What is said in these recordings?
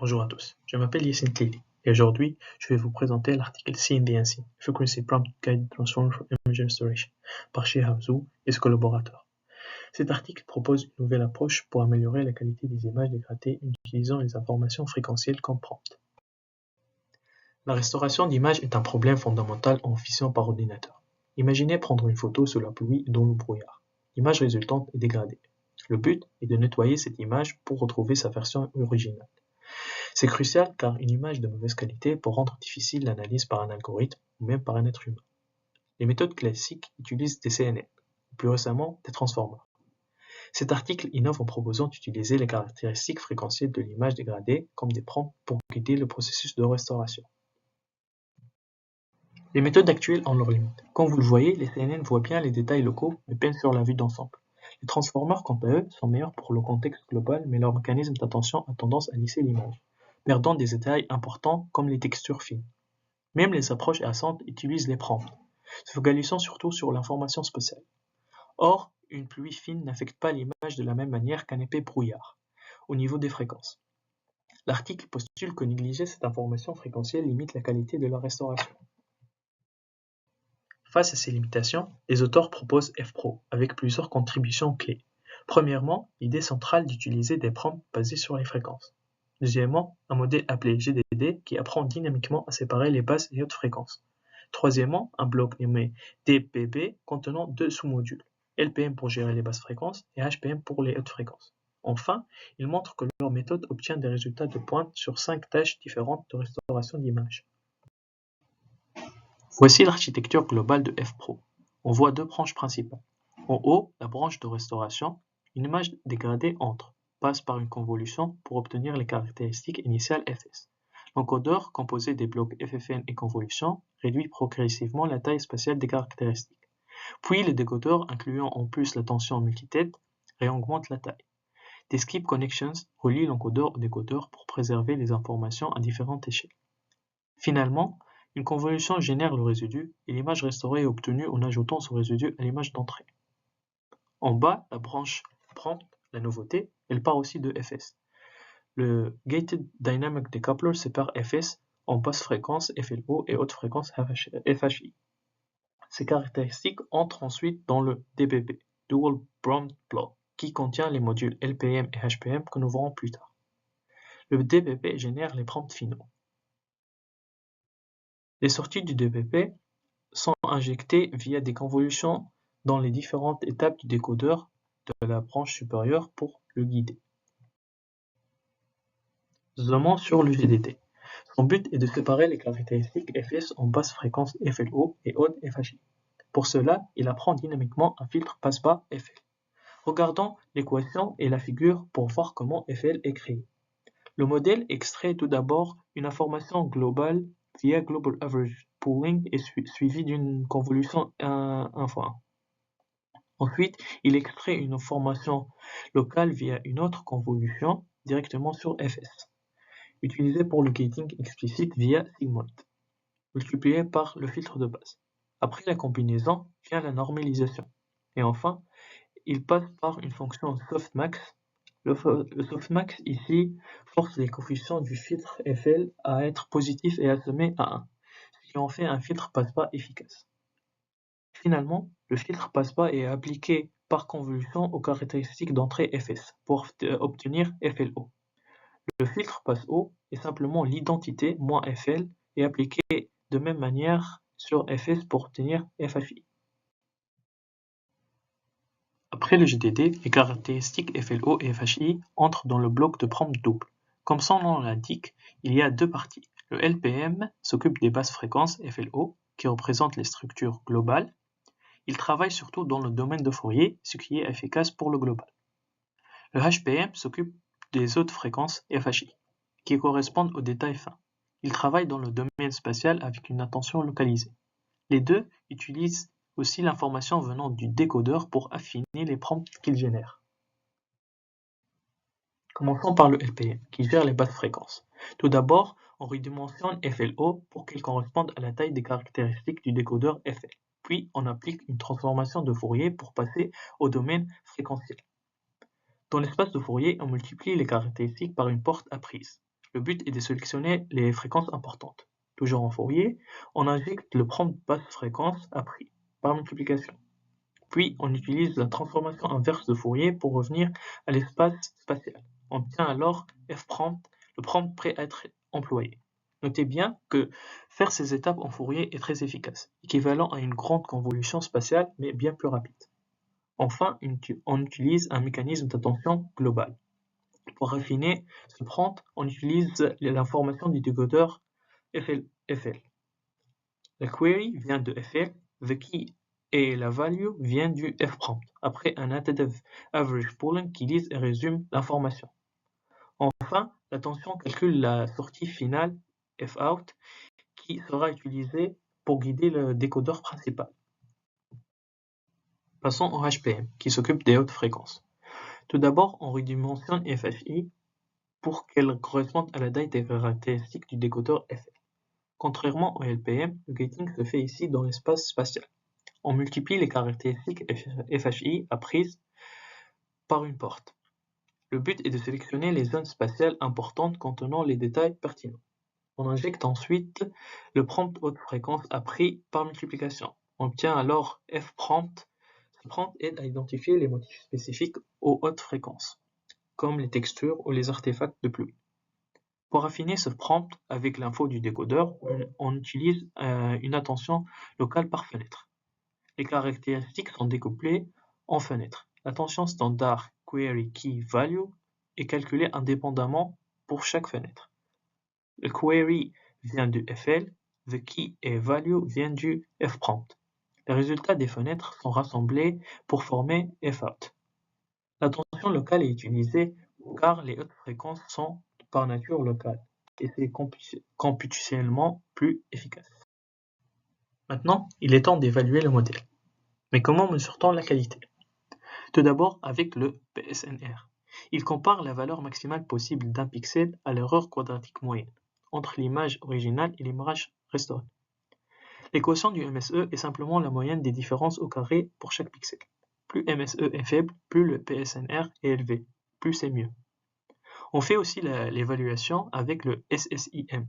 Bonjour à tous, je m'appelle Yassine Tlili et aujourd'hui je vais vous présenter l'article CNDNC, Frequency Prompt Guide Transformer for Image Restoration, par Shihab Zhou et ses collaborateurs. Cet article propose une nouvelle approche pour améliorer la qualité des images dégradées en utilisant les informations fréquentielles comme prompt. La restauration d'images est un problème fondamental en vision par ordinateur. Imaginez prendre une photo sous la pluie et dans le brouillard. L'image résultante est dégradée. Le but est de nettoyer cette image pour retrouver sa version originale. C'est crucial car une image de mauvaise qualité peut rendre difficile l'analyse par un algorithme ou même par un être humain. Les méthodes classiques utilisent des CNN, ou plus récemment des transformers. Cet article innove en proposant d'utiliser les caractéristiques fréquentielles de l'image dégradée comme des prompts pour guider le processus de restauration. Les méthodes actuelles ont leurs limites. Comme vous le voyez, les CNN voient bien les détails locaux mais peinent sur la vue d'ensemble. Les transformers, quant à eux, sont meilleurs pour le contexte global mais leur mécanisme d'attention a tendance à lisser l'image, perdant des détails importants comme les textures fines. Même les approches récentes utilisent les prompts, se focalisant surtout sur l'information spatiale. Or, une pluie fine n'affecte pas l'image de la même manière qu'un épais brouillard, au niveau des fréquences. L'article postule que négliger cette information fréquentielle limite la qualité de la restauration. Face à ces limitations, les auteurs proposent FPRO avec plusieurs contributions clés. Premièrement, l'idée centrale d'utiliser des prompts basés sur les fréquences. Deuxièmement, un modèle appelé GDD qui apprend dynamiquement à séparer les basses et hautes fréquences. Troisièmement, un bloc nommé DPP contenant deux sous-modules, LPM pour gérer les basses fréquences et HPM pour les hautes fréquences. Enfin, ils montrent que leur méthode obtient des résultats de pointe sur 5 tâches différentes de restauration d'image. Voici l'architecture globale de FPRO. On voit deux branches principales. En haut, la branche de restauration, une image dégradée entre, passe par une convolution pour obtenir les caractéristiques initiales FS. L'encodeur, composé des blocs FFN et convolution, réduit progressivement la taille spatiale des caractéristiques. Puis le décodeur, incluant en plus la tension multitête, réaugmente la taille. Des skip connections relient l'encodeur au décodeur pour préserver les informations à différentes échelles. Finalement, une convolution génère le résidu et l'image restaurée est obtenue en ajoutant ce résidu à l'image d'entrée. En bas, la branche prompt, la nouveauté, elle part aussi de FS. Le Gated Dynamic Decoupler sépare FS en basse fréquence FLO et haute fréquence FHI. Ces caractéristiques entrent ensuite dans le DPP, Dual Prompt Block, qui contient les modules LPM et HPM que nous verrons plus tard. Le DPP génère les prompts finaux. Les sorties du DPP sont injectées via des convolutions dans les différentes étapes du décodeur de la branche supérieure pour le guider. Zoomons sur le GDD. Son but est de séparer les caractéristiques FS en basse fréquence FLO et haute FHI. Pour cela, il apprend dynamiquement un filtre passe-bas FL. Regardons l'équation et la figure pour voir comment FL est créé. Le modèle extrait tout d'abord une information globale via Global Average Pooling et suivi d'une convolution 1x1. Ensuite, il extrait une information locale via une autre convolution directement sur FS, utilisée pour le gating explicite via Sigmoid, multiplié par le filtre de base. Après la combinaison vient la normalisation. Et enfin, il passe par une fonction softmax. Le softmax ici force les coefficients du filtre FL à être positifs et assommer à 1, ce qui en fait un filtre passe-bas efficace. Finalement, le filtre passe-bas est appliqué par convolution aux caractéristiques d'entrée FS pour obtenir FLO. Le filtre passe-haut est simplement l'identité moins FL et appliqué de même manière sur FS pour obtenir FHI. Après le GDD, les caractéristiques FLO et FHI entrent dans le bloc de prompt double. Comme son nom l'indique, il y a deux parties. Le LPM s'occupe des basses fréquences FLO, qui représentent les structures globales. Il travaille surtout dans le domaine de Fourier, ce qui est efficace pour le global. Le HPM s'occupe des hautes fréquences FHI, qui correspondent aux détails fins. Il travaille dans le domaine spatial avec une attention localisée. Les deux utilisent aussi l'information venant du décodeur pour affiner les prompts qu'il génère. Commençons par le LPM, qui gère les basses fréquences. Tout d'abord, on redimensionne FLO pour qu'il corresponde à la taille des caractéristiques du décodeur FL. Puis, on applique une transformation de Fourier pour passer au domaine fréquentiel. Dans l'espace de Fourier, on multiplie les caractéristiques par une porte apprise. Le but est de sélectionner les fréquences importantes. Toujours en Fourier, on injecte le prompt basse fréquence appris par multiplication. Puis on utilise la transformation inverse de Fourier pour revenir à l'espace spatial. On obtient alors fprompt, le prompt prêt à être employé. Notez bien que faire ces étapes en Fourier est très efficace, équivalent à une grande convolution spatiale mais bien plus rapide. Enfin, on utilise un mécanisme d'attention global. Pour raffiner ce prompt, on utilise l'information du décodeur FL. La query vient de FL, the key et la value vient du fprompt, après un attentive average pooling qui lise et résume l'information. Enfin, l'attention calcule la sortie finale fout qui sera utilisée pour guider le décodeur principal. Passons au HPM qui s'occupe des hautes fréquences. Tout d'abord, on redimensionne FHI pour qu'elle corresponde à la taille des caractéristiques du décodeur FL. Contrairement au LPM, le gating se fait ici dans l'espace spatial. On multiplie les caractéristiques FHI apprises par une porte. Le but est de sélectionner les zones spatiales importantes contenant les détails pertinents. On injecte ensuite le prompt haute fréquence appris par multiplication. On obtient alors fprompt. Ce prompt aide à identifier les motifs spécifiques aux hautes fréquences, comme les textures ou les artefacts de pluie. Pour affiner ce prompt avec l'info du décodeur, on utilise une attention locale par fenêtre. Les caractéristiques sont découplées en fenêtres. L'attention standard query key value est calculée indépendamment pour chaque fenêtre. Le query vient du FL, the key et value viennent du fprompt. Les résultats des fenêtres sont rassemblés pour former fout. L'attention locale est utilisée car les hautes fréquences sont par nature locales et c'est computationnellement plus efficace. Maintenant, il est temps d'évaluer le modèle. Mais comment mesure-t-on la qualité? Tout d'abord avec le PSNR. Il compare la valeur maximale possible d'un pixel à l'erreur quadratique moyenne entre l'image originale et l'image restaurée. L'équation du MSE est simplement la moyenne des différences au carré pour chaque pixel. Plus MSE est faible, plus le PSNR est élevé, plus c'est mieux. On fait aussi l'évaluation avec le SSIM.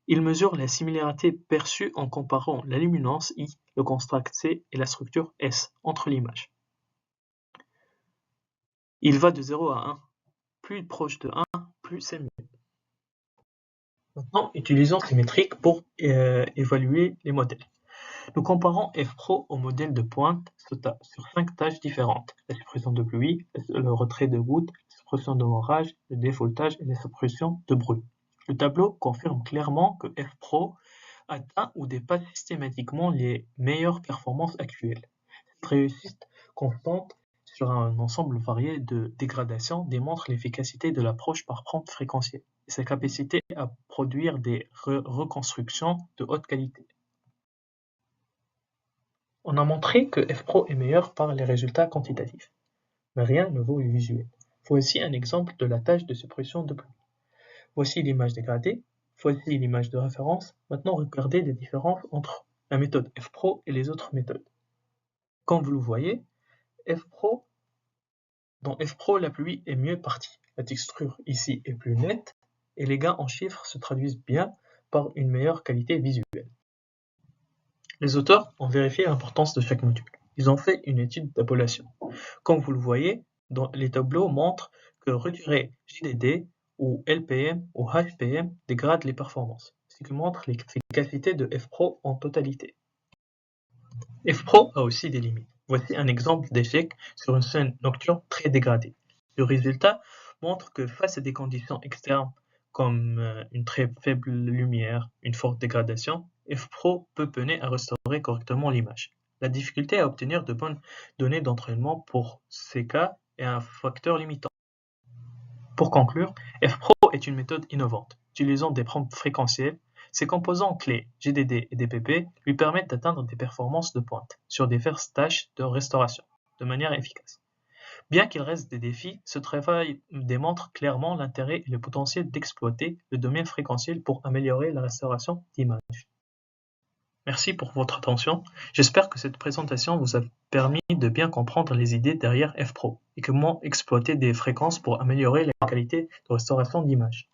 Il mesure la similarité perçue en comparant la luminance I, le contraste C et la structure S entre l'image. Il va de 0 à 1. Plus proche de 1, plus c'est mieux. Maintenant, utilisons ces métriques pour évaluer les modèles. Nous comparons fPro au modèle de pointe sur 5 tâches différentes: la suppression de pluie, le retrait de gouttes, la suppression de orage, le défaultage et la suppression de bruit. Le tableau confirme clairement que fPro atteint ou dépasse systématiquement les meilleures performances actuelles. Cette réussite constante sur un ensemble varié de dégradations démontre l'efficacité de l'approche par prompt fréquentiel et sa capacité à produire des reconstructions de haute qualité. On a montré que fPro est meilleur par les résultats quantitatifs, mais rien ne vaut le visuel. Voici un exemple de la tâche de suppression de pluie. Voici l'image dégradée, voici l'image de référence. Maintenant, regardez les différences entre la méthode fPro et les autres méthodes. Comme vous le voyez, dans fPro, la pluie est mieux partie. La texture ici est plus nette et les gains en chiffres se traduisent bien par une meilleure qualité visuelle. Les auteurs ont vérifié l'importance de chaque module. Ils ont fait une étude d'ablation. Comme vous le voyez, les tableaux montrent que retirer JDD ou LPM ou HPM dégrade les performances, ce qui montre l'efficacité de fPro en totalité. fPro a aussi des limites. Voici un exemple d'échec sur une scène nocturne très dégradée. Le résultat montre que face à des conditions externes comme une très faible lumière, une forte dégradation, fPro peut peiner à restaurer correctement l'image. La difficulté à obtenir de bonnes données d'entraînement pour ces cas est un facteur limitant. Pour conclure, fPro est une méthode innovante. Utilisant des prompts fréquentiels, ses composants clés GDD et DPP lui permettent d'atteindre des performances de pointe sur diverses tâches de restauration de manière efficace. Bien qu'il reste des défis, ce travail démontre clairement l'intérêt et le potentiel d'exploiter le domaine fréquentiel pour améliorer la restauration d'images. Merci pour votre attention. J'espère que cette présentation vous a permis de bien comprendre les idées derrière fPro et comment exploiter des fréquences pour améliorer la qualité de restauration d'images.